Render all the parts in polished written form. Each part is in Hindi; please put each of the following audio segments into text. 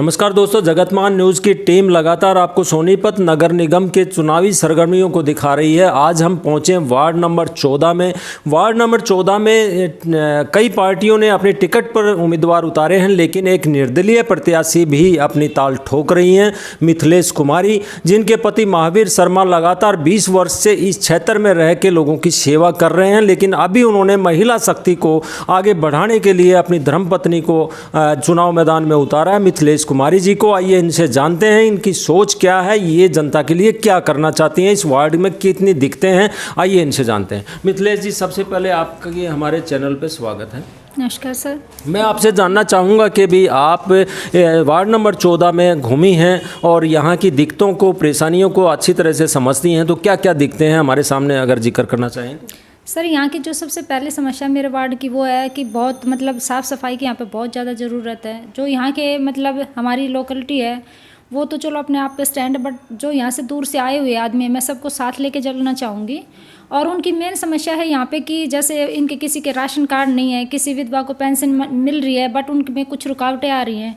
नमस्कार दोस्तों, जगतमान न्यूज़ की टीम लगातार आपको सोनीपत नगर निगम के चुनावी सरगर्मियों को दिखा रही है। आज हम पहुंचे वार्ड नंबर 14 में। वार्ड नंबर 14 में कई पार्टियों ने अपने टिकट पर उम्मीदवार उतारे हैं, लेकिन एक निर्दलीय प्रत्याशी भी अपनी ताल ठोक रही हैं, मिथिलेश कुमारी, जिनके पति महावीर शर्मा लगातार 20 वर्ष से इस क्षेत्र में रह के लोगों की सेवा कर रहे हैं। लेकिन अभी उन्होंने महिला शक्ति को आगे बढ़ाने के लिए अपनी धर्मपत्नी को चुनाव मैदान में उतारा है, मिथिलेश कुमारी जी को। आइए इनसे जानते हैं इनकी सोच क्या है, ये जनता के लिए क्या करना चाहती हैं, इस वार्ड में कितनी दिखते हैं। आइए इनसे जानते हैं। मिथिलेश जी, सबसे पहले आपका ये हमारे चैनल पे स्वागत है। नमस्कार सर। मैं आपसे जानना चाहूँगा कि भी आप वार्ड नंबर 14 में घूमी हैं और यहाँ की दिक्कतों को, परेशानियों को अच्छी तरह से समझती हैं, तो क्या क्या दिखते हैं हमारे सामने अगर जिक्र करना चाहें? सर, यहाँ की जो सबसे पहले समस्या मेरे वार्ड की वो है कि बहुत साफ़ सफाई की यहाँ पे बहुत ज़्यादा ज़रूरत है। जो यहाँ के हमारी लोकेलिटी है वो तो चलो अपने आप पे स्टैंड, बट जो यहाँ से दूर से आए हुए आदमी हैं, मैं सबको साथ लेके चलना चाहूँगी। और उनकी मेन समस्या है यहाँ पे कि जैसे इनके किसी के राशन कार्ड नहीं है, किसी विधवा को पेंशन मिल रही है बट उनमें कुछ रुकावटें आ रही हैं।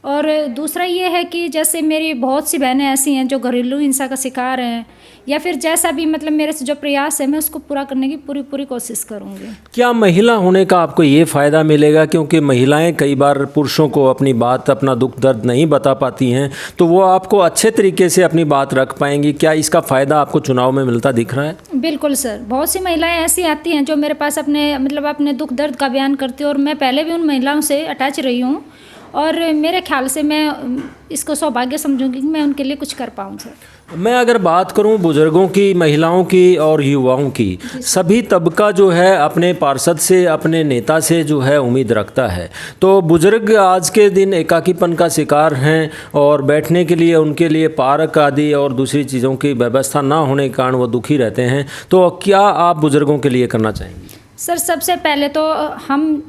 और दूसरा ये है कि जैसे मेरी बहुत सी बहनें ऐसी हैं जो घरेलू हिंसा का शिकार हैं, या फिर जैसा भी मेरे से जो प्रयास है मैं उसको पूरा करने की पूरी कोशिश करूँगी। क्या महिला होने का आपको ये फ़ायदा मिलेगा, क्योंकि महिलाएं कई बार पुरुषों को अपनी बात, अपना दुख दर्द नहीं बता पाती हैं, तो वो आपको अच्छे तरीके से अपनी बात रख पाएंगी? क्या इसका फ़ायदा आपको चुनाव में मिलता दिख रहा है? बिल्कुल सर, बहुत सी महिलाएं ऐसी आती हैं जो मेरे पास अपने दुख दर्द का बयान करती हैं, और मैं पहले भी उन महिलाओं से अटैच रही हूँ, और मेरे ख्याल से मैं इसको सौभाग्य समझूंगी कि मैं उनके लिए कुछ कर पाऊँ सर। मैं अगर बात करूं बुज़ुर्गों की, महिलाओं की और युवाओं की, सभी तबका जो है अपने पार्षद से, अपने नेता से जो है उम्मीद रखता है। तो बुज़ुर्ग आज के दिन एकाकीपन का शिकार हैं और बैठने के लिए उनके लिए पार्क आदि और दूसरी चीज़ों की व्यवस्था ना होने के कारण वो दुखी रहते हैं। तो क्या आप बुज़ुर्गों के लिए करना चाहेंगी? सर, सबसे पहले तो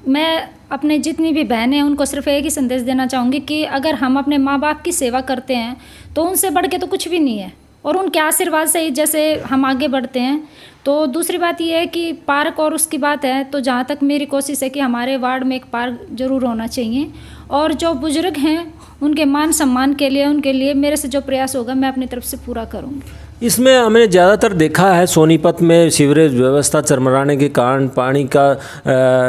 मैं अपने जितनी भी बहनें हैं उनको सिर्फ एक ही संदेश देना चाहूँगी कि अगर हम अपने माँ बाप की सेवा करते हैं तो उनसे बढ़ के तो कुछ भी नहीं है, और उनके आशीर्वाद से ही जैसे हम आगे बढ़ते हैं। तो दूसरी बात ये है कि पार्क और उसकी बात है, तो जहाँ तक मेरी कोशिश है कि हमारे वार्ड में एक पार्क ज़रूर होना चाहिए, और जो बुज़ुर्ग हैं उनके मान सम्मान के लिए, उनके लिए मेरे से जो प्रयास होगा मैं अपनी तरफ से पूरा करूँगी। इसमें हमने ज़्यादातर देखा है सोनीपत में सीवरेज व्यवस्था चरमराने के कारण पानी का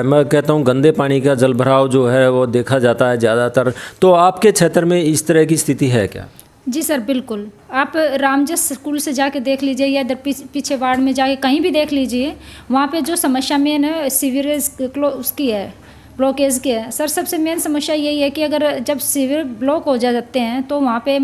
मैं कहता हूँ गंदे पानी का जलभराव जो है वो देखा जाता है ज़्यादातर। तो आपके क्षेत्र में इस तरह की स्थिति है क्या? जी सर, बिल्कुल। आप रामजस स्कूल से जाके देख लीजिए, या इधर पीछे वार्ड में जाके कहीं भी देख लीजिए, वहाँ पे जो समस्या मेन है सीवरेज उसकी है, ब्लॉकेज की है सर। सबसे मेन समस्या यही है कि अगर जब सीवर ब्लॉक हो जाते हैं तो वहाँ पे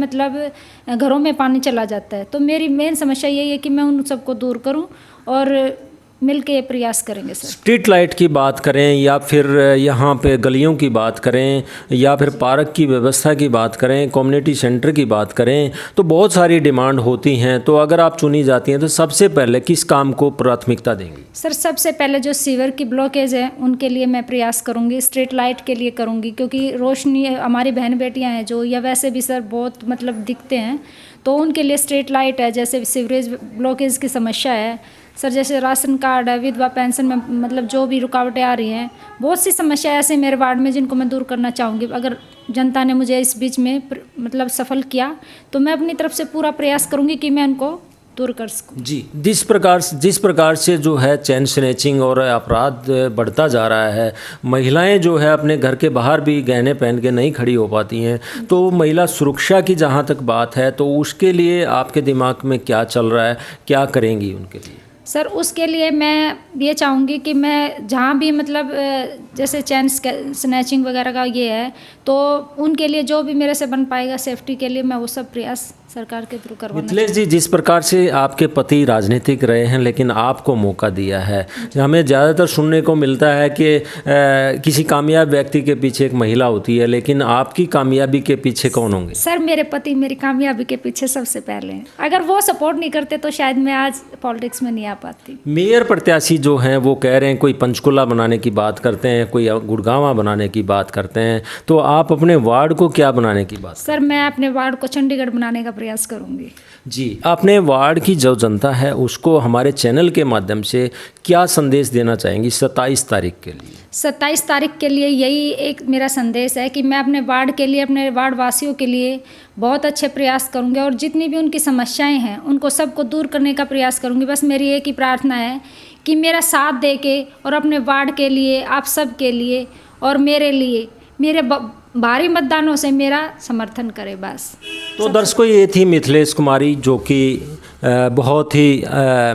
घरों में पानी चला जाता है। तो मेरी मेन समस्या यही है कि मैं उन सबको दूर करूँ, और मिलके प्रयास करेंगे सर। स्ट्रीट लाइट की बात करें, या फिर यहाँ पे गलियों की बात करें, या फिर पार्क की व्यवस्था की बात करें, कम्युनिटी सेंटर की बात करें, तो बहुत सारी डिमांड होती हैं। तो अगर आप चुनी जाती हैं तो सबसे पहले किस काम को प्राथमिकता देंगी? सर, सबसे पहले जो सीवर की ब्लॉकेज है उनके लिए मैं प्रयास करूँगी, स्ट्रीट लाइट के लिए करूँगी, क्योंकि रोशनी हमारी बहन बेटियाँ हैं जो, या वैसे भी सर बहुत दिखते हैं, तो उनके लिए स्ट्रीट लाइट है। जैसे सीवरेज ब्लॉकेज की समस्या है सर, जैसे राशन कार्ड है, विधवा पेंशन में जो भी रुकावटें आ रही हैं, बहुत सी समस्या ऐसे मेरे वार्ड में जिनको मैं दूर करना चाहूँगी। अगर जनता ने मुझे इस बीच में सफल किया तो मैं अपनी तरफ से पूरा प्रयास करूँगी कि मैं उनको दूर कर सकूँ। जी, जिस प्रकार से जो है चेन स्नैचिंग और अपराध बढ़ता जा रहा है, महिलाएं जो है अपने घर के बाहर भी गहने पहन के नहीं खड़ी हो पाती हैं, तो महिला सुरक्षा की जहां तक बात है तो उसके लिए आपके दिमाग में क्या चल रहा है, क्या करेंगी उनके लिए? सर, उसके लिए मैं ये चाहूँगी कि मैं जहाँ भी जैसे चैन स्नैचिंग वगैरह का ये है, तो उनके लिए जो भी मेरे से बन पाएगा सेफ्टी के लिए मैं वो सब प्रयास सरकार के थ्रू करवाना। मिथिलेश जी, जिस प्रकार से आपके पति राजनीतिक रहे हैं लेकिन आपको मौका दिया है, हमें ज़्यादातर सुनने को मिलता है कि किसी कामयाब व्यक्ति के पीछे एक महिला होती है, लेकिन आपकी कामयाबी के पीछे कौन होंगे? सर, मेरे पति मेरी कामयाबी के पीछे सबसे पहले हैं। अगर वो सपोर्ट नहीं करते तो शायद मैं आज पॉलिटिक्स में नहीं आ पाती। मेयर प्रत्याशी जो हैं वो कह रहे हैं, कोई पंचकुला बनाने की बात करते हैं, कोई गुड़गांवा बनाने की बात करते हैं, तो आप अपने वार्ड को क्या बनाने की बात? सर, मैं अपने वार्ड को चंडीगढ़ बनाने का प्रयास करूंगी। जी, अपने वार्ड की जो जनता है उसको हमारे चैनल के माध्यम से क्या संदेश देना चाहेंगी 27 तारीख के लिए? 27 तारीख के लिए यही एक मेरा संदेश है कि मैं अपने वार्ड के लिए, अपने वार्ड वासियों के लिए बहुत अच्छे प्रयास करूंगी और जितनी भी उनकी समस्याएं हैं उनको सबको दूर करने का प्रयास करूंगी। बस मेरी एक ही प्रार्थना है कि मेरा साथ दे के और अपने वार्ड के लिए, आप सब के लिए और मेरे लिए, मेरे भारी मतदानों से मेरा समर्थन करें बस। तो दर्शकों, ये थी मिथिलेश कुमारी जो कि बहुत ही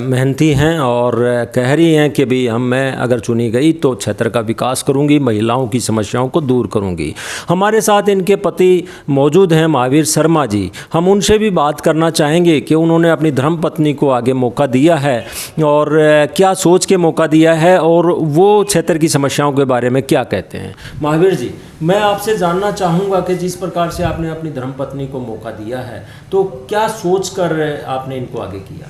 मेहनती हैं और कह रही हैं कि भी मैं अगर चुनी गई तो क्षेत्र का विकास करूंगी, महिलाओं की समस्याओं को दूर करूंगी। हमारे साथ इनके पति मौजूद हैं महावीर शर्मा जी। हम उनसे भी बात करना चाहेंगे कि उन्होंने अपनी धर्मपत्नी को आगे मौका दिया है और क्या सोच के मौका दिया है और वो क्षेत्र की समस्याओं के बारे में क्या कहते हैं। महावीर जी, मैं आपसे जानना चाहूँगा कि जिस प्रकार से आपने अपनी धर्मपत्नी को मौका दिया है तो क्या सोच कर आपने इनको आगे किया?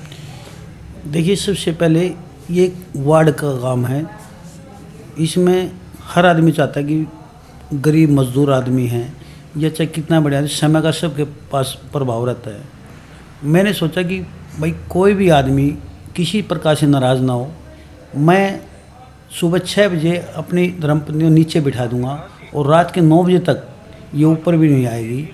देखिए, सबसे पहले ये वार्ड का काम है। इसमें हर आदमी चाहता है कि गरीब मजदूर आदमी है या चाहे कितना बड़ा आदमी, समय का सबके पास प्रभाव रहता है। मैंने सोचा कि भाई कोई भी आदमी किसी प्रकार से नाराज़ ना हो। मैं सुबह 6 बजे अपनी धर्मपत्नी को नीचे बिठा दूंगा और रात के 9 बजे तक ये ऊपर भी नहीं आएगी।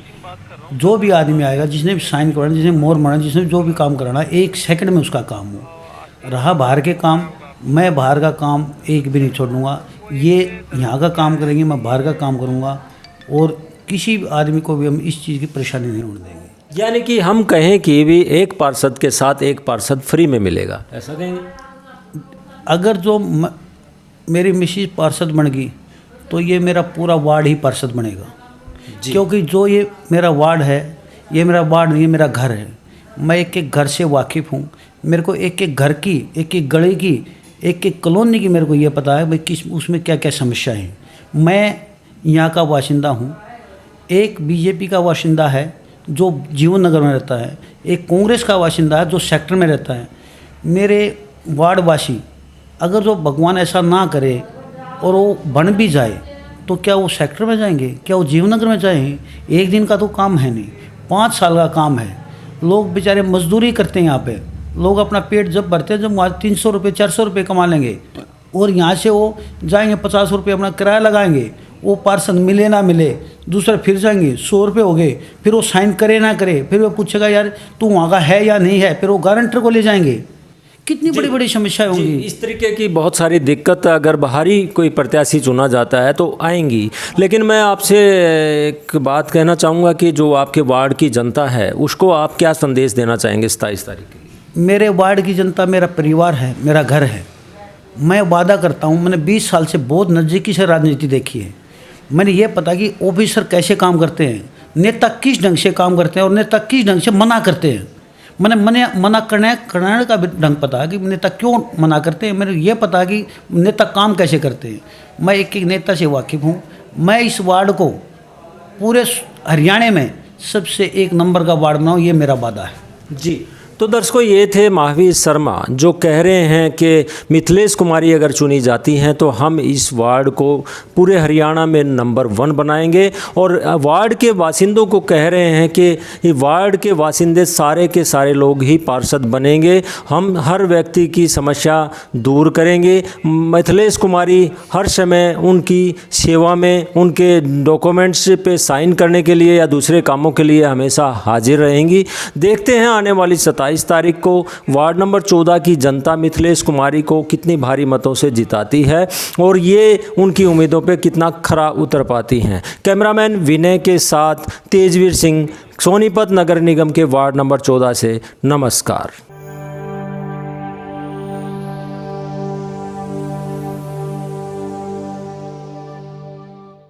जो भी आदमी आएगा, जिसने भी साइन कराना, जिसने मोर मारना, जिसने जो भी काम कराना, 1 सेकंड में उसका काम हो। रहा बाहर के काम, मैं बाहर का काम एक भी नहीं छोड़ूंगा। ये यहाँ का काम करेंगे, मैं बाहर का काम करूँगा और किसी भी आदमी को भी हम इस चीज़ की परेशानी नहीं होने देंगे। यानी कि हम कहें कि भी एक पार्षद के साथ एक पार्षद फ्री में मिलेगा, ऐसा कहेंगे? अगर जो मेरी मिसेज पार्षद बन गई तो ये मेरा पूरा वार्ड ही पार्षद बनेगा, क्योंकि जो ये मेरा वार्ड है, ये मेरा वार्ड नहीं है, मेरा घर है। मैं एक एक घर से वाकिफ़ हूँ। मेरे को एक एक घर की, एक एक गली की, एक एक कॉलोनी की मेरे को ये पता है भाई किस उसमें क्या क्या समस्या है। मैं यहाँ का वासिंदा हूँ। एक बीजेपी का वासिंदा है जो जीवन नगर में रहता है, एक कांग्रेस का वासिंदा है जो सेक्टर में रहता है। मेरे वार्ड वासी अगर जो भगवान ऐसा ना करे और वो बन भी जाए तो क्या वो सेक्टर में जाएंगे, क्या वो जीवन नगर में जाएंगे? एक दिन का तो काम है नहीं, 5 साल का काम है। लोग बेचारे मजदूरी करते हैं यहाँ पे। लोग अपना पेट जब भरते हैं, जब वहाँ 300 रुपये 400 रुपये कमा लेंगे और यहाँ से वो जाएंगे 50 रुपये अपना किराया लगाएंगे। वो पार्षद मिले ना मिले, दूसरे फिर जाएंगे 100 रुपये हो गए, फिर वो साइन करे ना करे, फिर वो पूछेगा यार तू वहाँ का है या नहीं है, फिर वो गारंटर को ले जाएंगे। कितनी बड़ी बड़ी समस्याएं होंगी। इस तरीके की बहुत सारी दिक्कत अगर बाहरी कोई प्रत्याशी चुना जाता है तो आएंगी। लेकिन मैं आपसे एक बात कहना चाहूँगा कि जो आपके वार्ड की जनता है उसको आप क्या संदेश देना चाहेंगे 27 तारीख के लिए? मेरे वार्ड की जनता मेरा परिवार है, मेरा घर है। मैं वादा करता हूँ, मैंने 20 साल से बहुत नज़दीकी से राजनीति देखी है। मैंने ये पता कि ऑफिसर कैसे काम करते हैं, नेता किस ढंग से काम करते हैं और नेता किस ढंग से मना करते हैं। मैंने मना करने का भी ढंग पता है कि नेता क्यों मना करते हैं। मैंने ये पता कि नेता काम कैसे करते हैं। मैं एक एक नेता से वाकिफ़ हूँ। मैं इस वार्ड को पूरे हरियाणा में सबसे 1 नंबर का वार्ड बनाऊँ, ये मेरा वादा है जी। तो दर्शकों, ये थे महावीर शर्मा जो कह रहे हैं कि मिथिलेश कुमारी अगर चुनी जाती हैं तो हम इस वार्ड को पूरे हरियाणा में नंबर 1 बनाएंगे। और वार्ड के बासिंदों को कह रहे हैं कि वार्ड के बासिंदे सारे के सारे लोग ही पार्षद बनेंगे। हम हर व्यक्ति की समस्या दूर करेंगे। मिथिलेश कुमारी हर समय उनकी सेवा में, उनके डॉक्यूमेंट्स पे साइन करने के लिए या दूसरे कामों के लिए हमेशा हाजिर रहेंगी। देखते हैं आने वाली 27 तारीख को वार्ड नंबर 14 की जनता मिथिलेश कुमारी को कितनी भारी मतों से जिताती है और ये उनकी उम्मीदों पे कितना खरा उतर पाती हैं। कैमरामैन विनय के साथ तेजवीर सिंह, सोनीपत नगर निगम के वार्ड नंबर 14 से नमस्कार।